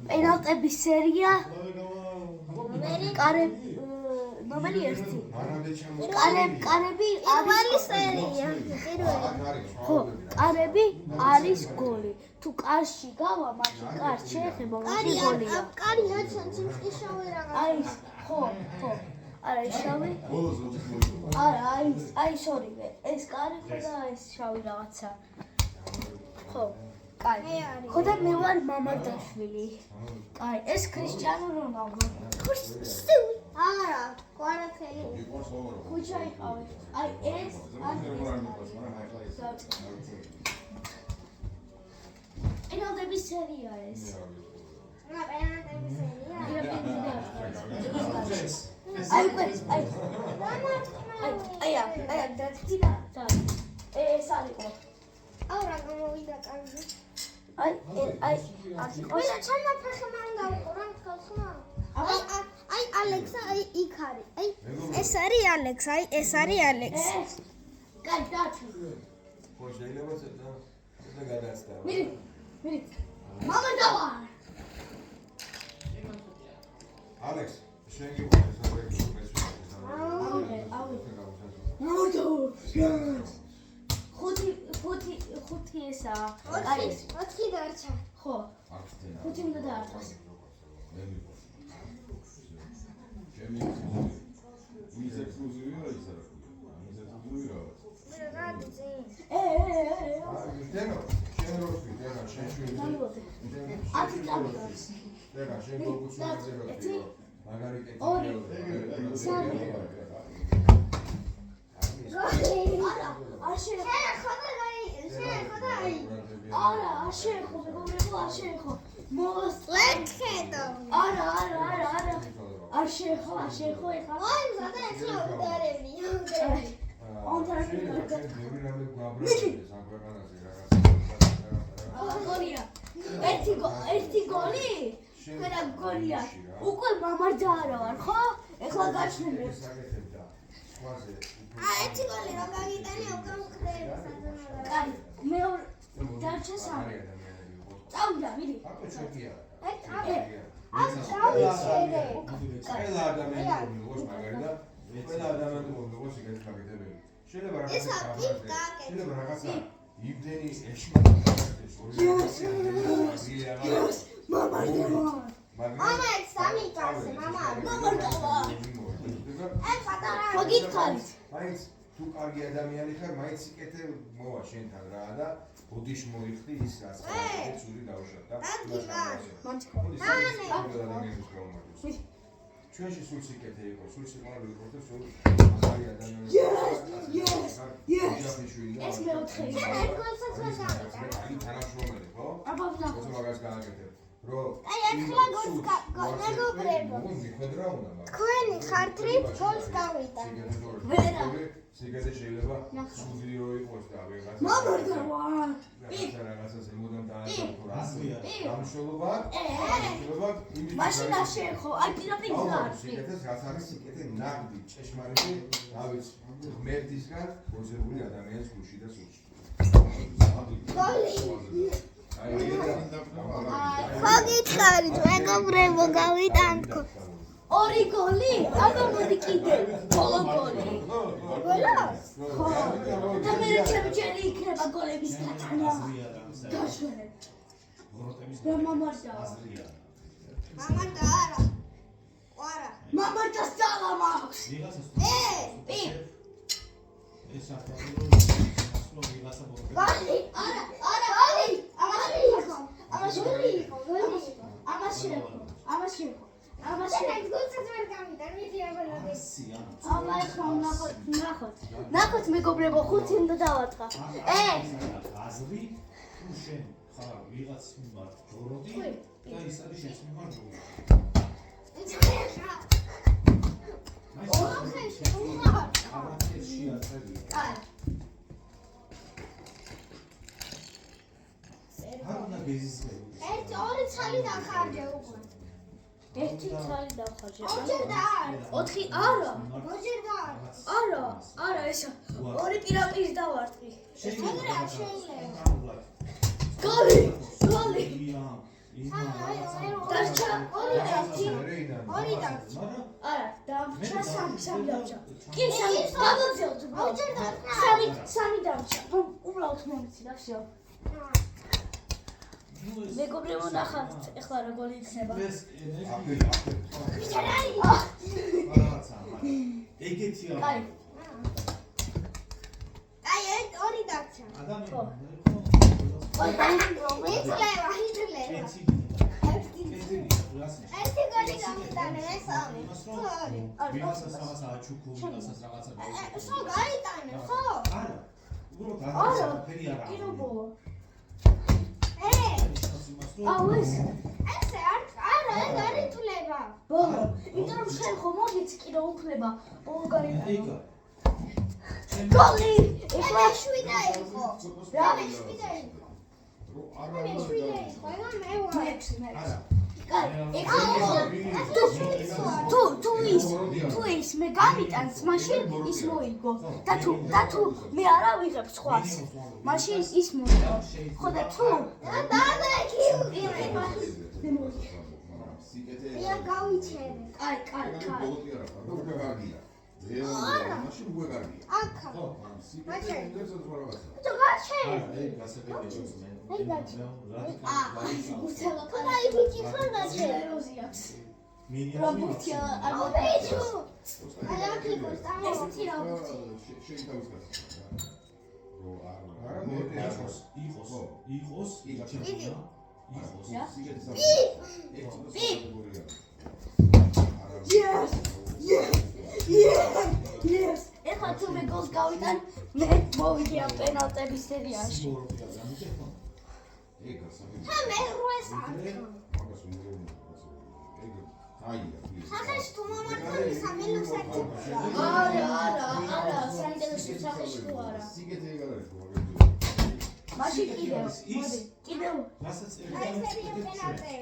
პენალტების სერია ნომერი 1 კარები არის სერია ხო კარები არის გოლი თუ კარში გავა მაშინ კარს შეეხება მაშინ გოლია კარია ჩემს შავი რაღაც არის ხო არა ის შავი არა არის ორივე ეს კარი ხო და ეს შავი რაღაცა ხო კაი ხო და მე ვარ მამარდაშვილი კაი ეს კრისტიანო რონალდო არა კვარათელი ხუჩა იყავი აი ეს პენალტების სერია ეს პენალტების სერია აი დათქიდა ეს არისო აურა გამოვიდა კარგი აი ვინა ჩამა ფეხი მან გავყურა ხალხმა აი ალექსა აი იქ არის აი ეს არის ალექს აი ეს არის ალექს კაი დათი ხო შეიძლება ცოტა გადასტავა მირი მამა დავა ალექს შენ გიყვარს საერთოდ ხუთი ესაა კაი 4 დარჩა ხო 5 უნდა დაარტყას არა არ შეეხო მეგობრებო არ შეეხო ლექედო არა არ შეეხო ეხლა აი ზადა ეხლა უდარები გოლია ერთი გოლი და გოლია უკვე მამარდა არა ვარ ხო ეხლა გაჩნდება ერთი გოლი რა გაგიტანი უკვე მკდები საძმოდა კაი მეორე დარჩა სამი წავიდა მიდი ყველა ადამიანი მოგოს მაგარია ყველა ადამიანი მოგოს იქეთ გაკეთებელი შეიძლება რაღაცა იმდენი ეშმაკეთებს მამა მამა ეს სამი კაცი მამა ეს პატარა მოგითხარით მაინც თუ კარგი ადამიანი ხარ მაინც სიკეთე მოვა შენთან რა და ბოდიშ მოიხდი ის რაც ცური დავუშვათ და ჩვენში სულ სიკეთე იყო სულ სიყვარული იყო და სულ ახალი ადამიანები ეს მეოთხე აი თანამშრომელი ხო აბა ვნახოთ მაგას გააკეთებ რომ აი ახლა გოლს მეგობრებო თქვენი ხართ გოლს გავიდა სიგეთე შეიძლება სულიო იყოს და ვიღაცა მამარდა ვარ რაღაცას ემოდან დააჭერა გამშველობა მაშინ არ შეეხო აი პირდაპირ გზარს სიგეთეს რაც არის სიგეთე ნაგდი ჭეშმარიტი დავით მერდისგან გოზებული ადამიანის გულში და სულში ხო გითხარით მეგობრებო გავიტანთქო ორი გოლი აბა მოდი კიდე ბოლო გოლი ხო და მე ჩემი იქნება გოლების გატანა დაშვენებ და მამარდა არა ყვარა მამარდას ძალა მაქვს გოლი არა გოლი ამაში ნახოთ მეგობრებო 5 უნდა დავაწყა აზრი თუ შენ ხარ ვიღაც მიმართ ჯოროდი და ის არის შენს მიმართ ჯოროდი ერთი ორი ცალი დახარჯე უკვე ერთი ცალი დავხარჯე. ოჯერ და არა. 4 არა. ოჯერ და არა. არა ესა. ორი პირაპირ დავარტყი. შეიძლება. გოლი. გოლი. დარჩა ორი დარჩა. ორი დარჩა. არა, დამრჩა სამი დამრჩა. კი, სამი გავაგზავნოთ. ოჯერ დარჩა. სამი დამრჩა. უბრალოდ მომიცი და всё. მეგობრებო, ნახავთ, ეხლა როგორ იქნება. ეგეთია. კაი. აი, ორი დარჩა. ითვლება. ერთი გოლი გამიტანე, სამი. ორი. ვიღაცას აჩუქო, ვიღაცას რაღაცა გაიგო. სულ გაიტანე, ხო? არა. უბრალოდ არა, ფერი არა. კი როგორ? აუ, ეს არა, ეს არ ითვლება. ბოლო, იმიტომ რომ შენ ხომ მოგიცი კიდე უფლება. ბოლო გაიგო. ეგა. გოლი! ეხლა 7 იყო. რა? 7 იყო. მე 7 იყო, ეგა მე ვარ. არა. თუ ის მე გამიტანს, მაშინ ის მოიგო. და თუ მე არა ვიღებ სხვას, მაშინ ის მოიგო. ხო და თუ ია გავიჩერე. კაი. მაშინ უეგარია. აკა. თუ გაჩერე. ეგ გასაგებია აი, ბიჭი ხარ გაჩერე. რობოტია ბიჭო. აი, აქ იყო სტამო. ეს თი რობოტი. იყოს Yes. ეხლა თუ მე გოლს გავიტან, მე მოვიდე ამ პენალტების სერიაში. მე როეს აკა. სახეში თუ მომართული სამელოს აკა. არა, საინტერესო სახეში თუ არა. მაშინ კიდევ. რასაც აი, სერია პენალტი.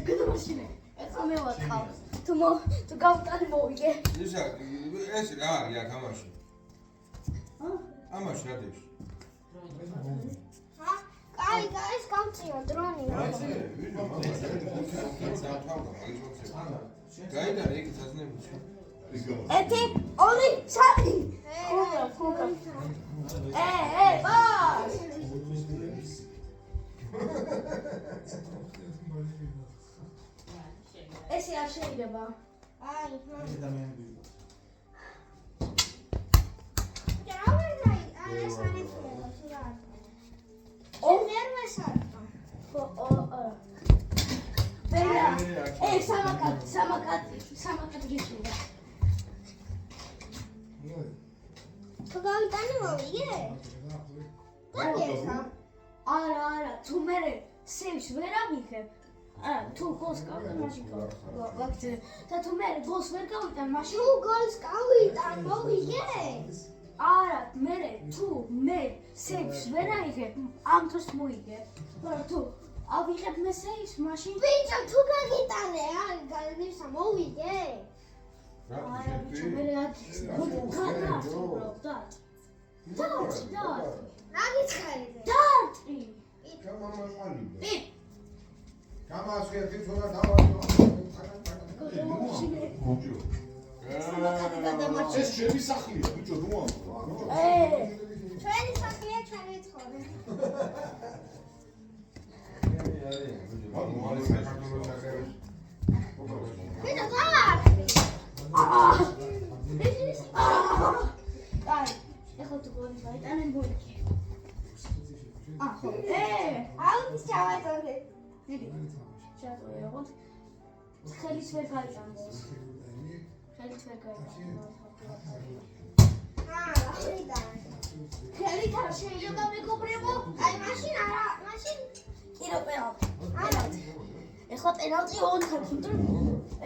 გადავაშინე. ეხლა მე ვატყავ. თუ გავტანი მოვიგე. ეს რა არის აქ ამაში? ამაში რა დებს? აი, ეს გამწია დრონი. გაიდან ეგ წაზნებული. 1 2 3 ხომრა. ბას. ესე არ შეიძლება. აი, ადამიანი ეს არ ითვლება, თუ რა. სამაკად გიშურა. თუ გავიტანი მოვიგე? არა, თუ მე სევს ვერ ავიღებ. თუ გოლს გავიტან, მაშინ გავაგზავნე. და თუ მე გოლს ვერ გავიტან, მაშინ თუ გოლს გავიტან, მოვიგე? არა, თუ მე სევს ვერ აიღებ, ამ დროს მოიგებ. მაგრამ თუ ავიღებ მე სევს, მაშინ ბიჭო, თუ გაგიტანე, გაგივსა მოვიგე? არა, ბიჭო, მე რაგის რა გიცხარებე? დარტყი. გამასვიათი თორა დავარდო. ეს ჩემი სახლია, ბიჭო, ნუ ამ. ჩვენი სახლია, ჩვენი ცხოვრება. ბიჭო, დავარდი. აი, ეხლა თუ გოლი გაიტანე, მოიგე. ხო. აუ, ჩავატოვე. დიდი. ჩავატოვე, როგორ? ხელის ვერ გაიტანე. ხელით ვერ გაიტანე. ხელით არ შეიძლება მეგობრებო? აი, მაშინ არა, მაშინ კიდევ პენალტი. ეხლა პენალტი 4 ხარ, იმიტომ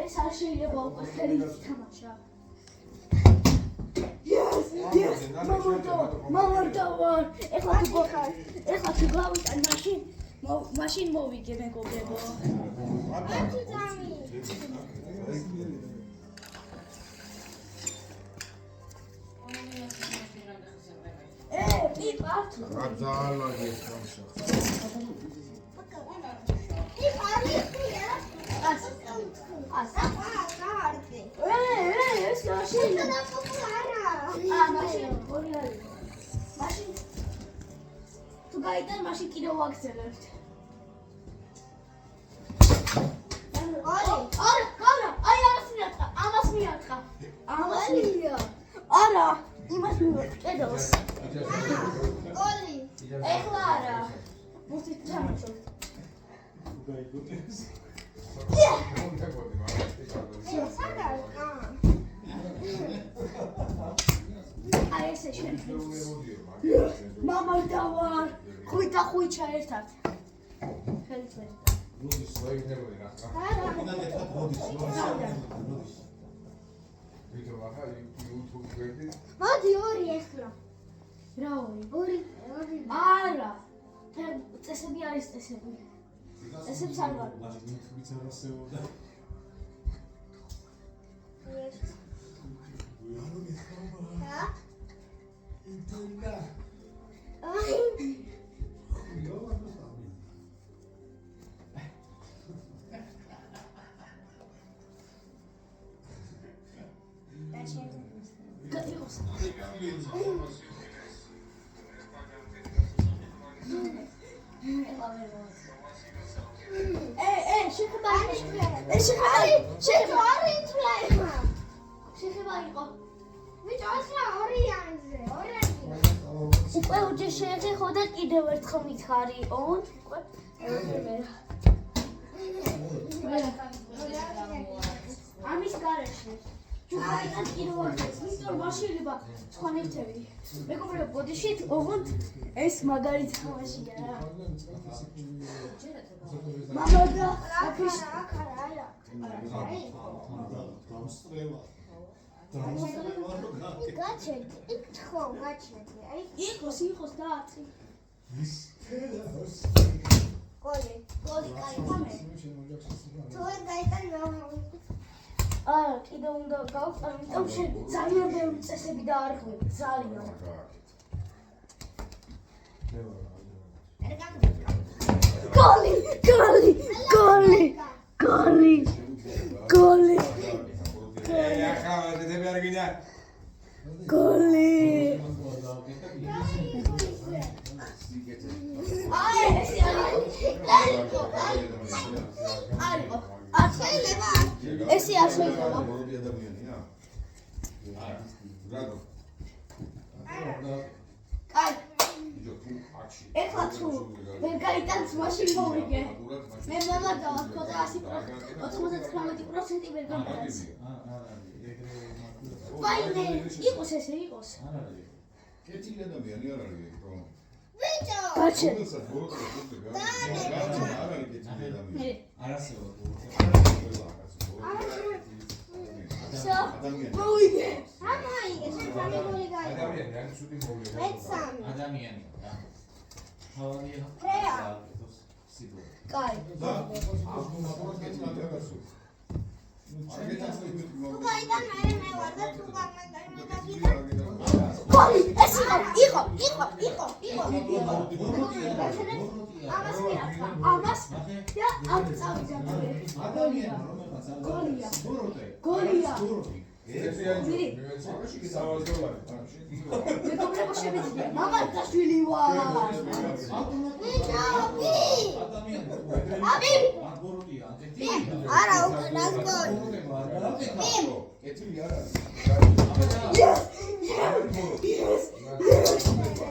ეს არ შეიძლება უკვე ხელით თამაშა. Yes. მამორდავარ. ეხლა თუ გავიტან მაშინ მოვიგე მეგობრებო. პიპართ. აძალაგეს თამაშა. ეს მაშინ თუ გაიტან მაშინ კიდევ ვაგზელებთ. ამას მიათხა. არა, იმას მივაქვს კედელს. ეხლა არა. მუსით ჩამოწევთ. აი ესე შეიძლება. მამორდავარ. ხუთა ერთად. ხელით. როდის ვაიგნებოდი რა? ვიდეო ახლა YouTube გვერდი. მოდი ორი ეხლა. რა ორი? ორი. არა. წესები არის წესები. წესებს არ ვარ. შეხება იყო. ვიჭო, ახლა ორიანზე. უკვე უჯერ შეეხო და კიდევ ერთხელ მითხარი. ამის გარეშე. ჩუქაიდან კიდევ ვინტერ მაშილება თქვენეთები. მეგობრებო, ბოდიშით ოღონდ ეს მაგარი თამაშია რა. მამა და აფიშ არა. გაჩერდი, იქ გაჩერდი. აი, იყოს დაათი. გოლი კაი ხამე. თუ ვერ გაიტან არა, კიდევ უნდა გავყარ, იმიტომ ძალიან ბევრი წესები დაარღვევ, ძალიან. გოლი! ახლა დედები არ გინდა. გოლი! აი, ეს ესე არ შეიძლება. კაი. ეხლა თუ ვერ გაიტანს მაშინ მოვიგე. მე მომადავ ხოდა 99% ვერ გაიტანს. ვაიმე, იყოს ესე იყოს. კეთილი ადამიანი არ არის ხო? ვიჭო გაჩე. მოვიგე. ამაიგე შენ გოლი გაიგე ადამიანი ცუდი მოვლენა. მეცამი ადამიანი რა. თავია. ფრეა კაი. თუ გაიტან მე ვარ და თუ გოლი, ეს იყო. ამას მიაქვს. ამას და ამ წავიდა. გოლია. მეგობრებო შემიძლია. მამა დაშვილი ვარ. არა უკანას გოლი კეთილი არ არის.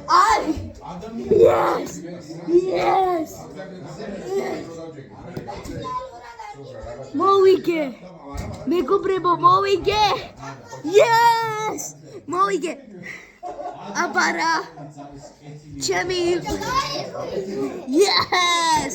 აი. Yes. მოვიგე. მეგობრებო მოვიგე. Yes. მოვიგე. აბარა. ჩემი. Yes.